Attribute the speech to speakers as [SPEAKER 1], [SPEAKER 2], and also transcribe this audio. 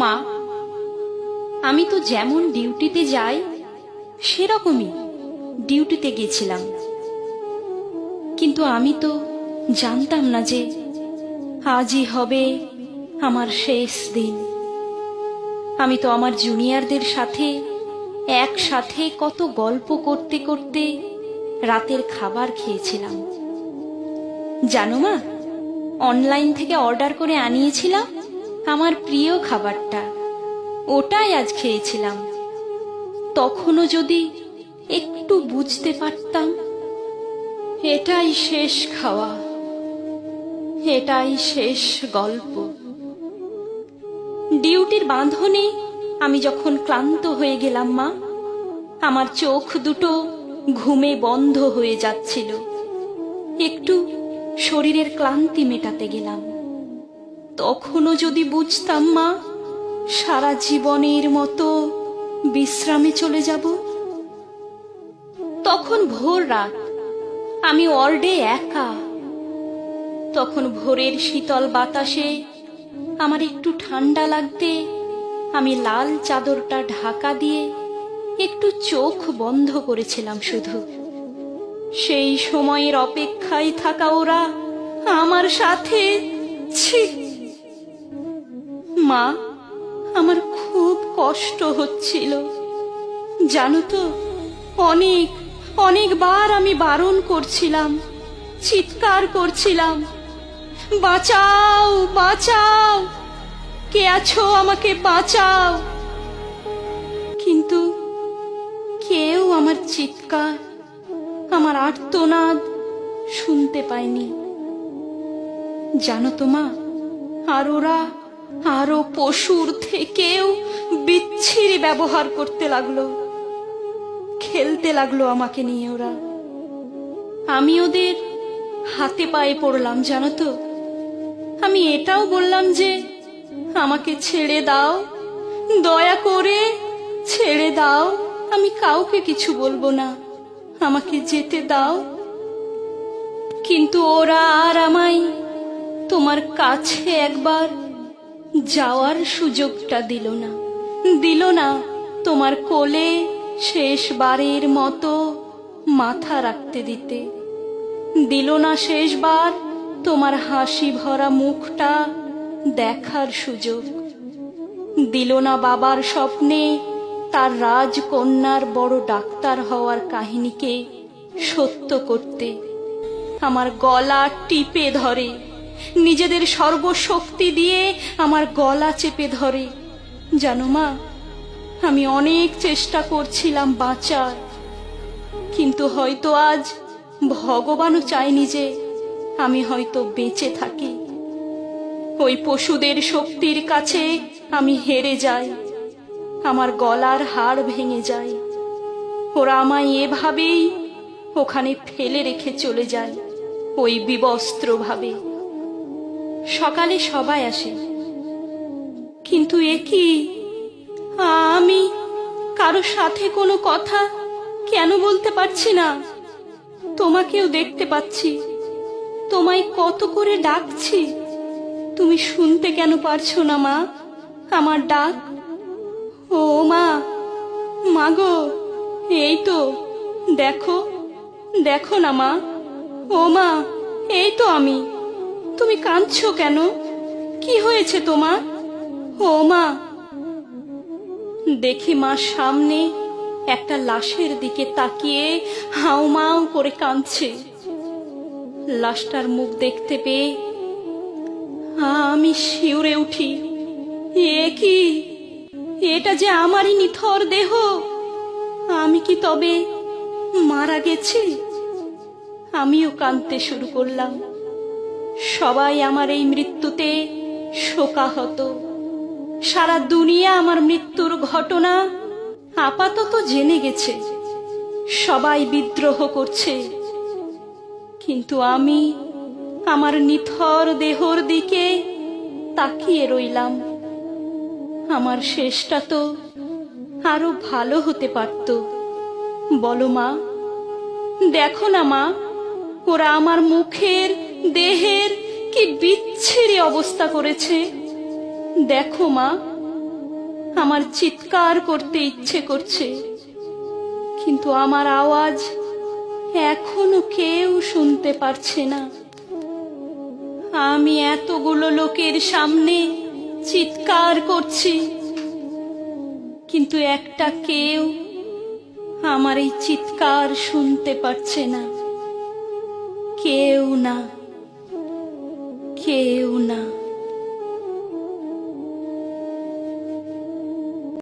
[SPEAKER 1] মা, আমি তো যেমন ডিউটিতে যাই সেরকমই ডিউটিতে গেছিলাম, কিন্তু আমি তো জানতাম না যে আজই হবে আমার শেষ দিন। আমি তো আমার জুনিয়রদের সাথে একসাথে কত গল্প করতে করতে রাতের খাবার খেয়েছিলাম। জানো মা, অনলাইন থেকে অর্ডার করে আনিয়েছিলাম আমার প্রিয় খাবারটা, ওটাই আজ খেয়েছিলাম। তখনও যদি একটু বুঝতে পারতাম এটাই শেষ খাওয়া, এটাই শেষ গল্প। ডিউটির বাঁধনে আমি যখন ক্লান্ত হয়ে গেলাম মা, আমার চোখ দুটো ঘুমে বন্ধ হয়ে যাচ্ছিল, একটু শরীরের ক্লান্তি মেটাতে গেলাম। তখনও যদি বুঝতাম মা সারা জীবনের মতো বিশ্রামে চলে যাব। তখন ভোর রাত, আমি ওয়ার্ডে একা। তখন ভোরের শীতল বাতাসে আমার একটু ঠান্ডা লাগতে আমি লাল চাদরটা ঢাকা দিয়ে একটু চোখ বন্ধ করেছিলাম শুধু। সেই সময়ের অপেক্ষায় থাকা ওরা আমার সাথে। ছি মা, আমার খুব কষ্ট হচ্ছিল জানো তো। অনেকবার আমি বারণ করছিলাম, চিৎকার করছিলাম, বাঁচাও বাঁচাও, কে আছো আমাকে বাঁচাও। কিন্তু কেউ আমার চিৎকার, আমার আর্তনাদ শুনতে পায়নি। জানো তো মা, আর ওরা আরো পশুর থেকেও বিচ্ছিরি ব্যবহার করতে লাগলো, খেলতে লাগলো আমাকে নিয়ে ওরা। আমি ওদের হাতে পায়ে পড়লাম জানো তো। আমি এটাও বললাম যে আমাকে ছেড়ে দাও, দয়া করে ছেড়ে দাও, আমি কাউকে কিছু বলবো না, আমাকে যেতে দাও। কিন্তু ওরা আর আমায় তোমার কাছে একবার যাওয়ার সুযোগটা দিল না তোমার কোলে শেষবারের মতো মাথা রাখতে দিতে, দিল না শেষবার তোমার হাসি ভরা মুখটা দেখার সুযোগ, দিল না বাবার স্বপ্নে তার রাজকন্যার বড় ডাক্তার হওয়ার কাহিনীকে সত্য করতে। আমার গলা টিপে ধরে, নিজেদের সর্বশক্তি দিয়ে আমার গলা চেপে ধরে। জানো মা, আমি অনেক চেষ্টা করছিলাম বাঁচার, কিন্তু হয়তো আজ ভগবানও চায়নি যে আমি হয়তো বেঁচে থাকি। ওই পশুদের শক্তির কাছে আমি হেরে যাই, আমার গলার হাড় ভেঙে যায়। ওরা আমায় এভাবেই ওখানে ফেলে রেখে চলে যায়, ওই বিবস্ত্র ভাবে। সকালে সবাই আসে, কিন্তু এ কি, আমি কারো সাথে কোনো কথা কেন বলতে পারছি না? তোমাকেও দেখতে পাচ্ছি, তোমায় কত করে ডাকছি, তুমি শুনতে কেন পারছো না মা আমার ডাক? ও মা, মাগো, এই তো দেখো, দেখো না মা, ও মা, এই তো আমি। তুমি কাঁদছো কেন? কি হয়েছে তোমার? ও মা। দেখি মা সামনে একটা লাশের দিকে তাকিয়ে হাউমাউ করে কাঁদছে। লাশটার মুখ দেখতে পেয়ে আমি শিউরে উঠি। এ কি, এটা যে আমারই নিথর দেহ। আমি কি তবে মারা গেছি? আমিও কাঁদতে শুরু করলাম। সবাই আমার এই মৃত্যুতে শোকাহত। সারা দুনিয়া আমার মৃত্যুর ঘটনা আপাতত জেনে গেছে, সবাই বিদ্রোহ করছে, কিন্তু আমি আমার নিথর দেহর দিকে তাকিয়ে রইলাম। আমার শেষটা তো আরো ভালো হতে পারত। বলো মা, দেখো না মা, ওরা আমার মুখের, দেহের কি বিচ্ছিরি অবস্থা করেছে। দেখো মা, আমার চিৎকার করতে ইচ্ছে করছে, কিন্তু আমার আওয়াজ এখনো কেউ শুনতে পারছে না। আমি এতগুলো লোকের সামনে চিৎকার করছি, কিন্তু একটা কেউ আমার এই চিৎকার শুনতে পারছে না। কেউ না, কেউ না।